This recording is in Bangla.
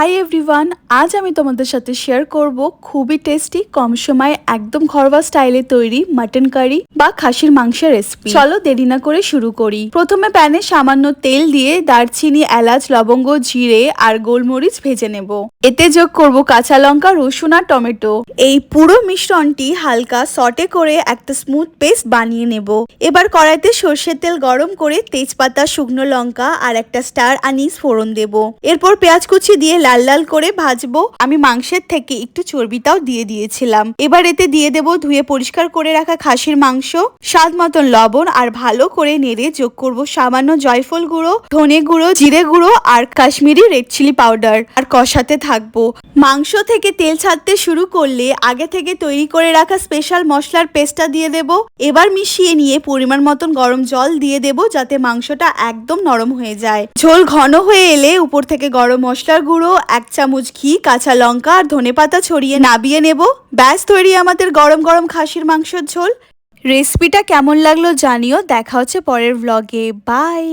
হাই এভরিওয়ান, আজ আমি তোমাদের সাথে শেয়ার করব খুবই টেস্টি কম সময়ে একদম ঘরোয়া স্টাইলে তৈরি মাটন কারি বা খাসির মাংসের রেসিপি। চলো দেরি না করে শুরু করি। প্রথমে প্যানে সামান্য তেল দিয়ে দারচিনি, এলাচ, লবঙ্গ, জিরে আর গোলমরিচ ভেজে নেব। এতে যোগ করব কাঁচা লঙ্কা, রসুন আর টমেটো। এই পুরো মিশ্রণটি হালকা সটে করে একটা স্মুথ পেস্ট বানিয়ে নেব। এবার কড়াইতে সর্ষের তেল গরম করে তেজপাতা, শুকনো লঙ্কা আর একটা স্টার আনিস ফোড়ন দেব। এরপর পেঁয়াজ কুচি দিয়ে লাল লাল করে ভাজবো। আমি মাংসের থেকে একটু চর্বিটাও দিয়ে দিয়েছিলাম। এবার এতে দিয়ে দেব ধুয়ে পরিষ্কার করে রাখা খাসির মাংস, স্বাদ মতন লবণ আর ভালো করে নেড়ে যোগ করব সামান্য জয়ফল গুঁড়ো, ধনে গুঁড়ো, জিরে গুঁড়ো আর কাশ্মীরি রেড চিলি পাউডার আর কষাতে থাকবো। মাংস থেকে তেল ছাড়তে শুরু করলে আগে থেকে তৈরি করে রাখা স্পেশাল মশলার পেস্টটা দিয়ে দেব। এবার মিশিয়ে নিয়ে পরিমাণ মতন গরম জল দিয়ে দেব যাতে মাংসটা একদম নরম হয়ে যায়। ঝোল ঘন হয়ে এলে উপর থেকে গরম মশলার গুঁড়ো, 1 চামচ ঘি, কাঁচা লঙ্কা আর ধনেপাতা ছড়িয়ে নাবিয়ে নেব। ব্যাস তৈরি আমাদের গরম গরম খাসির মাংসের ঝোল। রেসিপিটা কেমন লাগলো জানিও। দেখা হচ্ছে পরের ভ্লগে। বাই।